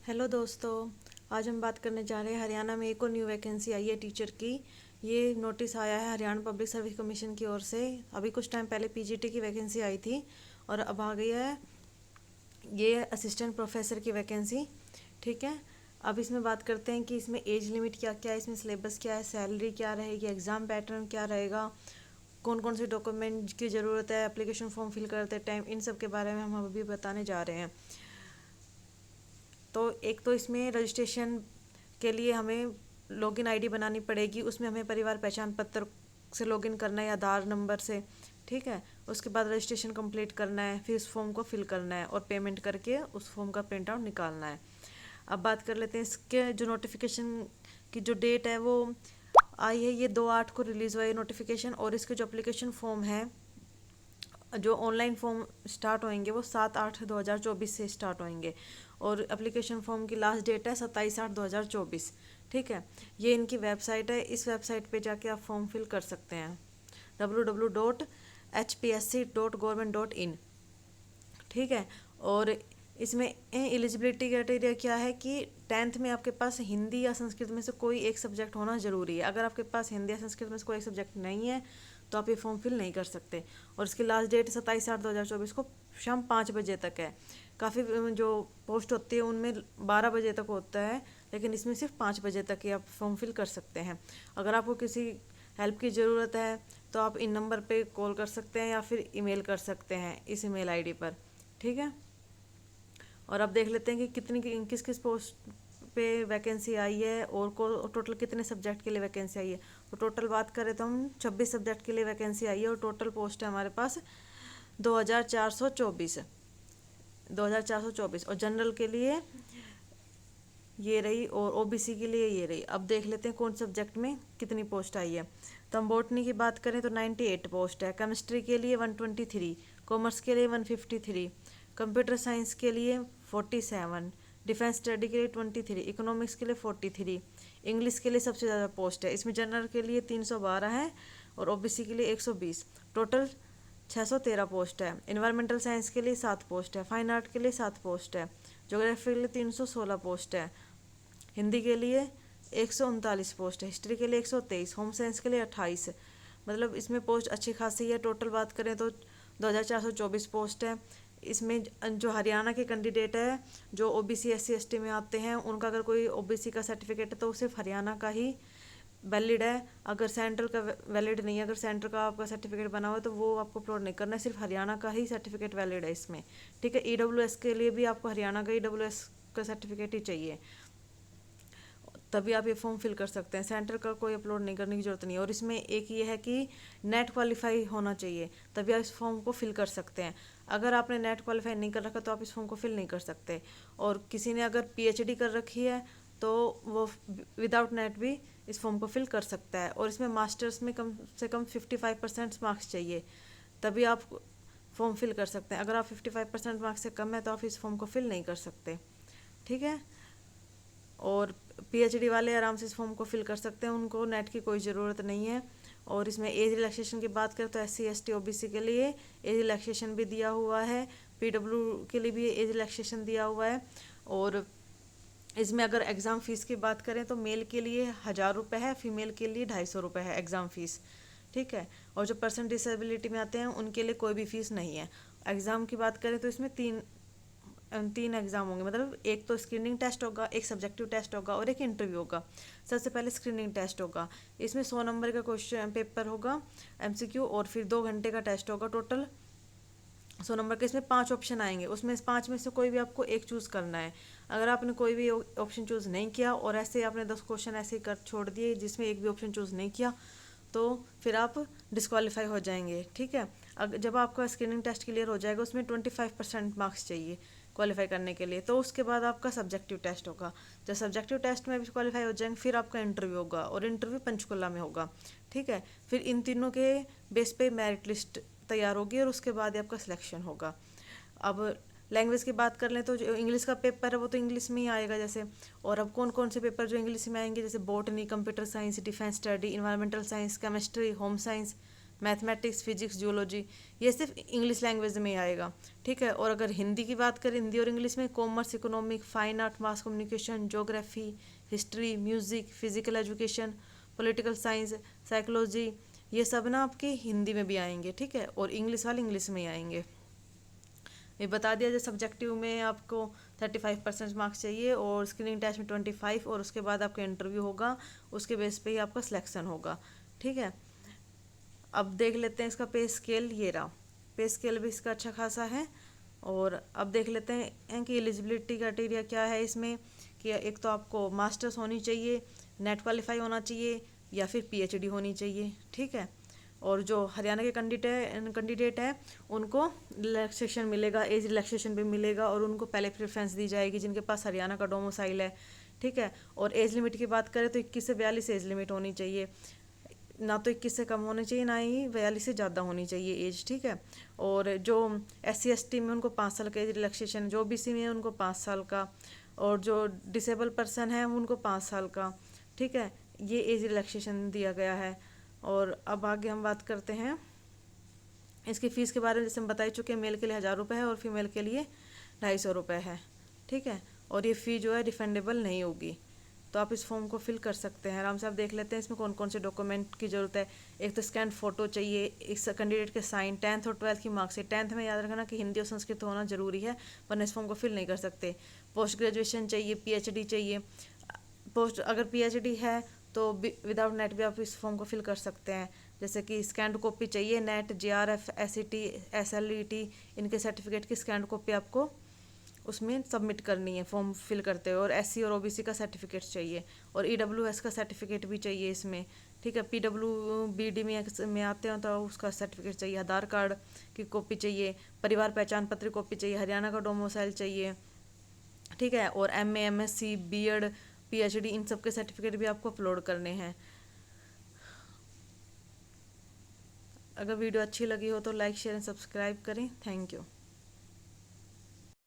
Hello दोस्तों। आज हम बात करने जा रहे हैं हरियाणा में एक और न्यू वैकेंसी आई है टीचर की। ये नोटिस आया है हरियाणा पब्लिक सर्विस कमीशन की ओर से। अभी कुछ टाइम पहले पीजीटी की वैकेंसी आई थी और अब आ गई है ये असिस्टेंट प्रोफेसर की वैकेंसी। ठीक है, अब इसमें बात करते हैं कि इसमें एज लिमिट क्या क्या है, इसमें सिलेबस क्या है, सैलरी क्या रहेगी, एग्ज़ाम पैटर्न क्या रहेगा, कौन कौन से डॉक्यूमेंट की ज़रूरत है, एप्लीकेशन फॉर्म फिल करते टाइम, इन सब के बारे में हम अभी बताने जा रहे हैं। तो एक तो इसमें रजिस्ट्रेशन के लिए हमें लॉगिन आईडी बनानी पड़ेगी, उसमें हमें परिवार पहचान पत्र से लॉगिन करना है, आधार नंबर से। ठीक है, उसके बाद रजिस्ट्रेशन कंप्लीट करना है, फिर उस फॉर्म को फिल करना है और पेमेंट करके उस फॉर्म का प्रिंट आउट निकालना है। अब बात कर लेते हैं इसके जो नोटिफिकेशन की जो डेट है वो आई है, ये 2/8 को रिलीज़ हुआ है नोटिफिकेशन। और इसके जो एप्लीकेशन फॉर्म है, जो ऑनलाइन फॉर्म स्टार्ट होंगे वो 7/8/2024 से स्टार्ट होंगे और एप्लीकेशन फॉर्म की लास्ट डेट है 27/8/2024। ठीक है, ये इनकी वेबसाइट है, इस वेबसाइट पे जाके आप फॉर्म फिल कर सकते हैं www.hpsc.government.in। ठीक है, और इसमें एलिजिबिलिटी क्राइटेरिया क्या है कि 10th में आपके पास हिंदी या संस्कृत में से कोई एक सब्जेक्ट होना ज़रूरी है। अगर आपके पास हिंदी या संस्कृत में से कोई एक सब्जेक्ट नहीं है तो आप ये फॉर्म फिल नहीं कर सकते। और इसकी लास्ट डेट 27/8/2024 को शाम 5 बजे तक है। काफ़ी जो पोस्ट होती है उनमें 12 बजे तक होता है, लेकिन इसमें सिर्फ 5 बजे तक ही आप फॉर्म फिल कर सकते हैं। अगर आपको किसी हेल्प की ज़रूरत है तो आप इन नंबर पे कॉल कर सकते हैं या फिर ईमेल कर सकते हैं इस ईमेल आईडी पर। ठीक है, और अब देख लेते हैं कि कितनी किस किस पोस्ट पे वैकेंसी आई है और टोटल कितने सब्जेक्ट के लिए वैकेंसी आई है। तो टोटल बात करें तो हम 26 सब्जेक्ट के लिए वैकेंसी आई है और टोटल पोस्ट है हमारे पास 2424 और जनरल के लिए ये रही और ओबीसी के लिए ये रही। अब देख लेते हैं कौन सब्जेक्ट में कितनी पोस्ट आई है। तो हम बॉटनी की बात करें तो 98 पोस्ट है, केमिस्ट्री के लिए 123, कॉमर्स के लिए 153, कंप्यूटर साइंस के लिए 47, डिफेंस स्टडी के लिए 23, इकोनॉमिक्स के लिए 43, इंग्लिश के लिए सबसे ज़्यादा पोस्ट है। इसमें जनरल के लिए 312 है और ओबीसी के लिए 120। टोटल 613 पोस्ट है। इन्वायरमेंटल साइंस के लिए 7 पोस्ट है, फाइन आर्ट के लिए 7 पोस्ट है, ज्योग्राफी के लिए 316 पोस्ट है, हिंदी के लिए 139 पोस्ट है, हिस्ट्री के लिए 123, होम साइंस के लिए 28। मतलब इसमें पोस्ट अच्छी खासी है। टोटल बात करें तो 2424 पोस्ट है। इसमें जो हरियाणा के कैंडिडेट है जो ओबीसी SC ST में आते हैं, उनका अगर कोई ओबीसी का सर्टिफिकेट है तो सिर्फ हरियाणा का ही वैलिड है। अगर सेंट्रल का वैलिड नहीं है, अगर सेंट्रल का आपका सर्टिफिकेट बना हुआ है तो वो आपको अपलोड नहीं करना है, सिर्फ हरियाणा का ही सर्टिफिकेट वैलिड है इसमें। ठीक है, EWS के लिए भी आपको हरियाणा का EWS का सर्टिफिकेट ही चाहिए, तभी आप ये फॉर्म फिल कर सकते हैं। सेंटर का कोई अपलोड नहीं करने की जरूरत नहीं है। और इसमें एक ये है कि नेट क्वालिफाई होना चाहिए, तभी आप इस फॉर्म को फिल कर सकते हैं। अगर आपने नेट क्वालिफाई नहीं कर रखा तो आप इस फॉर्म को फिल नहीं कर सकते। और किसी ने अगर PhD कर रखी है तो वो विदाउट नेट भी इस फॉर्म को फिल कर सकता है। और इसमें मास्टर्स में कम से कम 55% मार्क्स चाहिए, तभी आप फॉर्म फिल कर सकते हैं। अगर आप 55% मार्क्स से कम है तो आप इस फॉर्म को फिल नहीं कर सकते। ठीक है, और PhD वाले आराम से इस फॉर्म को फिल कर सकते हैं, उनको नेट की कोई ज़रूरत नहीं है। और इसमें एज रिलैक्सेशन की बात करें तो SC ST OBC के लिए एज रिलैक्सेशन भी दिया हुआ है, PW के लिए भी एज रिलैक्सेशन दिया हुआ है। और इसमें अगर एग्ज़ाम फ़ीस की बात करें तो मेल के लिए 1000 रुपये है, फीमेल के लिए 250 रुपये है एग्ज़ाम फ़ीस। ठीक है, और जो पर्सन डिसेबिलिटी में आते हैं उनके लिए कोई भी फ़ीस नहीं है। एग्ज़ाम की बात करें तो इसमें तीन एग्जाम होंगे, मतलब एक तो स्क्रीनिंग टेस्ट होगा, एक सब्जेक्टिव टेस्ट होगा और एक इंटरव्यू होगा। सबसे पहले स्क्रीनिंग टेस्ट होगा, इसमें 100 नंबर का क्वेश्चन पेपर होगा MCQ और फिर 2 घंटे का टेस्ट होगा। टोटल 100 नंबर के इसमें 5 ऑप्शन आएंगे, उसमें 5 में से कोई भी आपको एक चूज़ करना है। अगर आपने कोई भी ऑप्शन चूज़ नहीं किया और ऐसे आपने 10 क्वेश्चन ऐसे ही कर छोड़ दिए जिसमें एक भी ऑप्शन चूज़ नहीं किया तो फिर आप डिस्क्वालीफाई हो जाएंगे। ठीक है, जब आपका स्क्रीनिंग टेस्ट क्लियर हो जाएगा उसमें 25% मार्क्स चाहिए क्वालिफाई करने के लिए, तो उसके बाद आपका सब्जेक्टिव टेस्ट होगा। जब सब्जेक्टिव टेस्ट में भी क्वालिफाई हो जाएंगे फिर आपका इंटरव्यू होगा और इंटरव्यू पंचकुला में होगा। ठीक है, फिर इन तीनों के बेस पे मेरिट लिस्ट तैयार होगी और उसके बाद ही आपका सिलेक्शन होगा। अब लैंग्वेज की बात कर लें तो जो इंग्लिश का पेपर है वो तो इंग्लिश में ही आएगा जैसे। और अब कौन कौन से पेपर जो इंग्लिश में आएंगे, जैसे botany, computer science, defence study, environmental science, chemistry, home science, mathematics, physics, geology, ये सिर्फ इंग्लिश लैंग्वेज में आएगा, ठीक है। और अगर हिंदी की बात करें, हिंदी और इंग्लिश में commerce, economic, fine art, mass communication, geography, history, music, physical education, political science, psychology, ये सब ना आपके हिंदी में भी आएंगे, ठीक है। और इंग्लिश वाले इंग्लिश में ही आएंगे। ये बता दिया, जैसे सब्जेक्टिव में आपको 35% मार्क्स चाहिए और स्क्रीनिंग टेस्ट में 25, और उसके बाद आपका इंटरव्यू होगा, उसके बेस पे ही आपका सिलेक्शन होगा, ठीक है। अब देख लेते हैं इसका पे स्केल, ये रहा। पे स्केल भी इसका अच्छा खासा है। और अब देख लेते हैं कि एलिजिबिलिटी क्राइटेरिया क्या है इसमें, कि एक तो आपको मास्टर्स होनी चाहिए, नेट क्वालिफाई होना चाहिए, या फिर पीएचडी होनी चाहिए, ठीक है। और जो हरियाणा के कैंडिडेट हैं उनको रिलैक्सेशन मिलेगा, एज रिलैक्सेशन भी मिलेगा, और उनको पहले प्रेफरेंस दी जाएगी जिनके पास हरियाणा का डोमिसाइल है, ठीक है। और एज लिमिट की बात करें तो 21 से 42 एज लिमिट होनी चाहिए, ना तो 21 से कम होनी चाहिए, ना ही 42 से ज़्यादा होनी चाहिए एज, ठीक है। और जो SC ST में उनको 5 साल का एज रिलैक्सेशन, जो OBC में है उनको 5 साल का, और जो डिसेबल पर्सन है उनको 5 साल का, ठीक है। ये एज रिलैक्सेशन दिया गया है। और अब आगे हम बात करते हैं इसकी फ़ीस के बारे में। जैसे हम बता ही चुके हैं, मेल के लिए 1000 रुपये है और फीमेल के लिए 250 रुपये है, ठीक है। और ये फ़ी जो है रिफंडेबल नहीं होगी। तो आप इस फॉर्म को फिल कर सकते हैं आराम से। आप देख लेते हैं इसमें कौन कौन से डॉक्यूमेंट की ज़रूरत है। एक तो स्कैन फ़ोटो चाहिए, इस कैंडिडेट के साइन, 10th और 12th की मार्कशीट। 10th में याद रखना कि हिंदी और संस्कृत होना जरूरी है, वरना इस फॉर्म को फिल नहीं कर सकते। पोस्ट ग्रेजुएशन चाहिए, PhD चाहिए। पोस्ट अगर PhD है तो विदाउट नेट भी आप इस फॉर्म को फिल कर सकते हैं। जैसे कि स्कैंड कॉपी चाहिए, नेट, JRF, SET, SLET, इनके सर्टिफिकेट की स्कैंड कॉपी आपको उसमें सबमिट करनी है फॉर्म फिल करते हुए। और SC और OBC का सर्टिफिकेट चाहिए, और EWS का सर्टिफिकेट भी चाहिए इसमें, ठीक है। PWBD में आते हैं तो उसका सर्टिफिकेट चाहिए। आधार कार्ड की कॉपी चाहिए, परिवार पहचान पत्र की कॉपी चाहिए, हरियाणा का डोमिसाइल चाहिए, ठीक है। और MA, MSc, B.Ed, PhD, इन सब के सर्टिफिकेट भी आपको अपलोड करने हैं। अगर वीडियो अच्छी लगी हो तो लाइक, शेयर एंड सब्सक्राइब करें। Thank you.